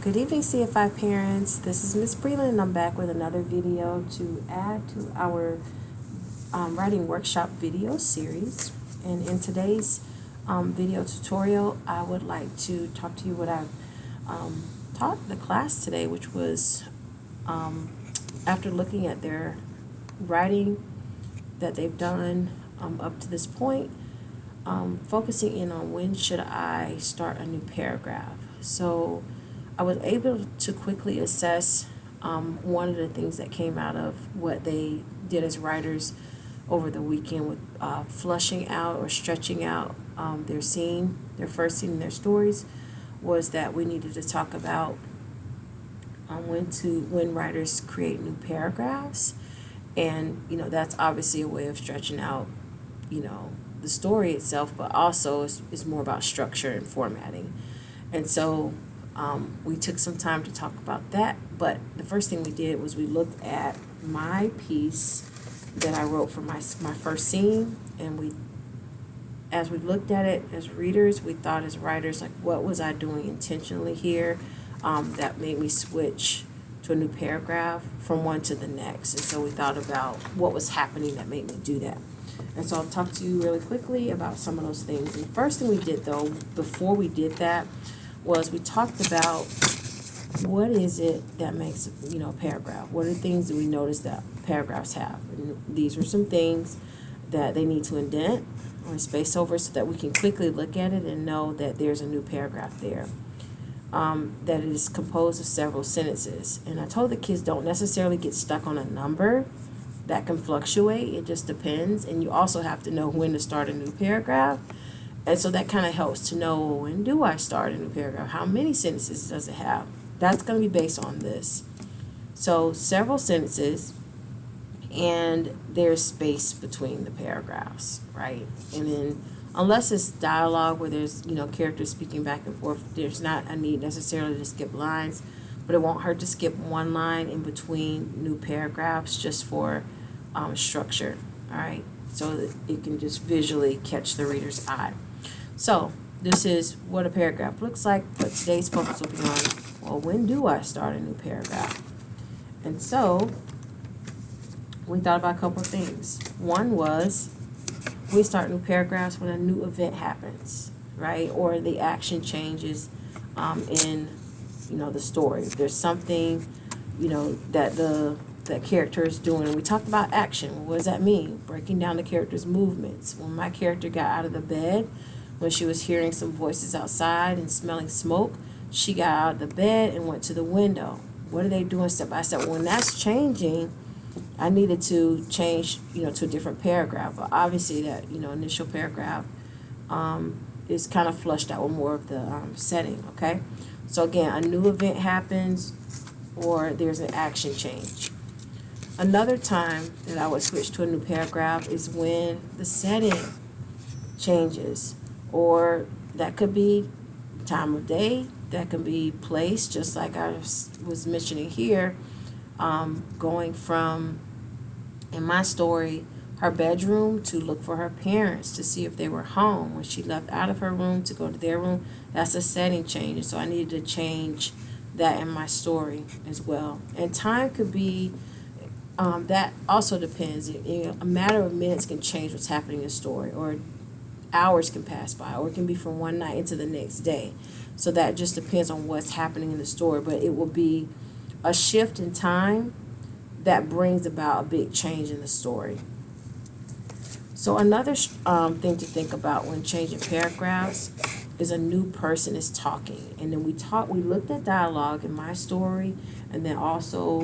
Good evening, CFI parents. This is Miss Breland, and I'm back with another video to add to our writing workshop video series. And in today's video tutorial, I would like to talk to you what I've taught the class today, which was after looking at their writing that they've done up to this point, focusing in on when should I start a new paragraph. So I was able to quickly assess one of the things that came out of what they did as writers over the weekend with flushing out or stretching out their scene, their first scene in their stories, was that we needed to talk about when writers create new paragraphs. And that's obviously a way of stretching out the story itself, but also it's more about structure and formatting. And so we took some time to talk about that, but the first thing we did was we looked at my piece that I wrote for my first scene, and as we looked at it as readers, we thought as writers, like, what was I doing intentionally here that made me switch to a new paragraph from one to the next. And so we thought about what was happening that made me do that. And so I'll talk to you really quickly about some of those things. And the first thing we did, though, before we did that, was we talked about what is it that makes a paragraph. What are the things that we notice that paragraphs have? And these are some things that they need to indent or space over so that we can quickly look at it and know that there's a new paragraph there. That it is composed of several sentences. And I told the kids don't necessarily get stuck on a number. That can fluctuate. It just depends. And you also have to know when to start a new paragraph. And so that kind of helps to know, when do I start a new paragraph? How many sentences does it have? That's going to be based on this. So several sentences, and there's space between the paragraphs, right? And then unless it's dialogue where there's characters speaking back and forth, there's not a need necessarily to skip lines, but it won't hurt to skip one line in between new paragraphs just for structure, all right? So that it can just visually catch the reader's eye. So this is what a paragraph looks like, but today's focus will be on, well, when do I start a new paragraph? And so we thought about a couple of things. One was we start new paragraphs when a new event happens, right? Or the action changes in the story. There's something that the character is doing. And we talked about action. What does that mean? Breaking down the character's movements. When my character got out of the bed, when she was hearing some voices outside and smelling smoke, she got out of the bed and went to the window. What are they doing step by step? When that's changing, I needed to change, to a different paragraph. But obviously that, initial paragraph is kind of flushed out with more of the setting, okay? So again, a new event happens or there's an action change. Another time that I would switch to a new paragraph is when the setting changes, or that could be time of day, that could be place, just like I was mentioning here, going from, in my story, her bedroom to look for her parents to see if they were home. When she left out of her room to go to their room, that's a setting change. And so I needed to change that in my story as well. And time could be, that also depends. A matter of minutes can change what's happening in the story, or hours can pass by, or it can be from one night into the next day. So that just depends on what's happening in the story, but it will be a shift in time that brings about a big change in the story. So another thing to think about when changing paragraphs is a new person is talking. And then we looked at dialogue in my story, and then also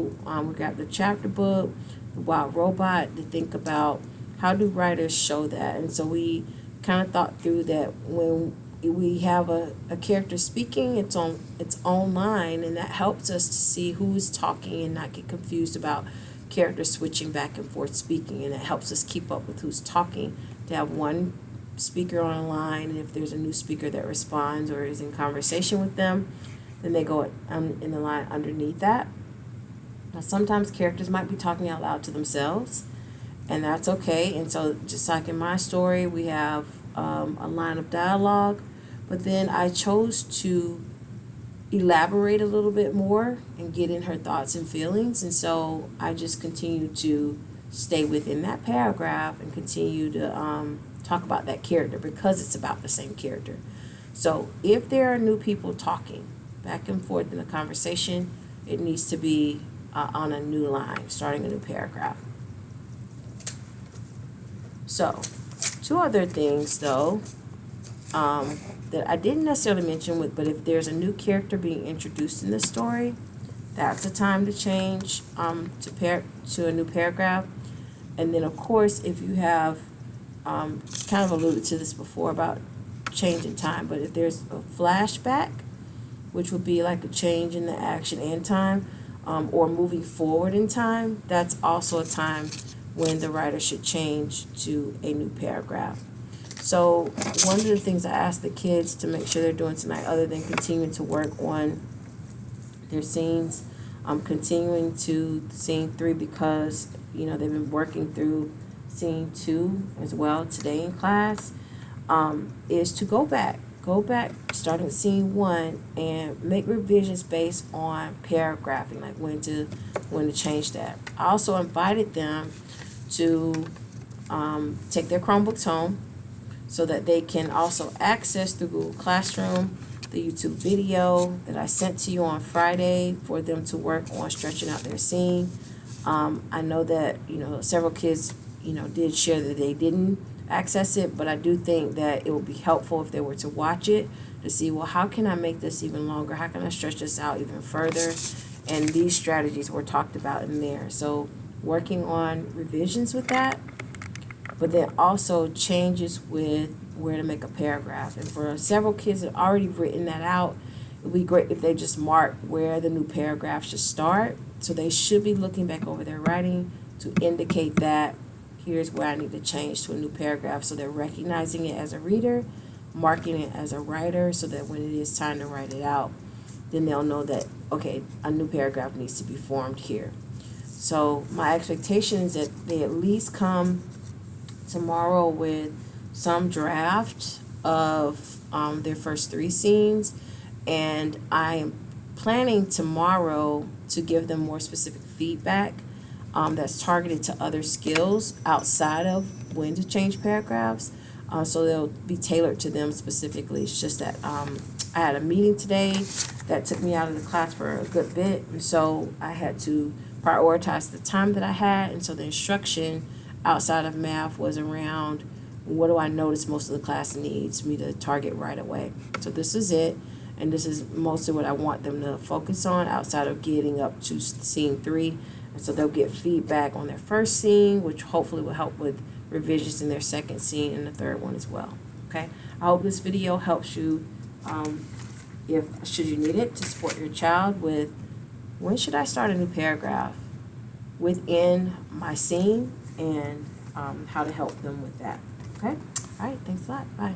we got the chapter book, The Wild Robot, to think about how do writers show that. And so we kind of thought through that when we have a character speaking, it's on its own line, and that helps us to see who's talking and not get confused about characters switching back and forth speaking, and it helps us keep up with who's talking, to have one speaker on a line, and if there's a new speaker that responds or is in conversation with them, then they go in the line underneath that. Now sometimes characters might be talking out loud to themselves, and that's okay. And so just like in my story, we have a line of dialogue, but then I chose to elaborate a little bit more and get in her thoughts and feelings. And so I just continue to stay within that paragraph and continue to talk about that character because it's about the same character. So if there are new people talking back and forth in a conversation, it needs to be on a new line, starting a new paragraph. So, two other things though that I didn't necessarily mention but if there's a new character being introduced in the story, that's a time to change to a new paragraph. And then of course, if you have kind of alluded to this before about changing time, but if there's a flashback, which would be like a change in the action and time, or moving forward in time, that's also a time when the writer should change to a new paragraph. So one of the things I asked the kids to make sure they're doing tonight, other than continuing to work on their scenes, continuing to scene 3 because, they've been working through scene 2 as well today in class, is to go back, starting scene 1 and make revisions based on paragraphing, like when to change that. I also invited them to take their Chromebooks home so that they can also access through Google Classroom the YouTube video that I sent to you on Friday for them to work on stretching out their scene. I know that, several kids, did share that they didn't access it, but I do think that it would be helpful if they were to watch it to see, well, how can I make this even longer? How can I stretch this out even further? And these strategies were talked about in there. So working on revisions with that, but then also changes with where to make a paragraph. And for several kids that have already written that out, it would be great if they just mark where the new paragraph should start. So they should be looking back over their writing to indicate that here's where I need to change to a new paragraph. So they're recognizing it as a reader, marking it as a writer, so that when it is time to write it out, then they'll know that, okay, a new paragraph needs to be formed here. So my expectation is that they at least come tomorrow with some draft of their first 3 scenes, and I am planning tomorrow to give them more specific feedback that's targeted to other skills outside of when to change paragraphs, so they'll be tailored to them specifically. It's just that I had a meeting today that took me out of the class for a good bit, and so I had to prioritize the time that I had, and so the instruction outside of math was around what do I notice most of the class needs me to target right away. So this is it, and this is mostly what I want them to focus on outside of getting up to scene 3. And so they'll get feedback on their first scene, which hopefully will help with revisions in their second scene and the third one as well. Okay, I hope this video helps you, should you need it, to support your child with when should I start a new paragraph within my scene, and how to help them with that. Okay? All right, thanks a lot. Bye.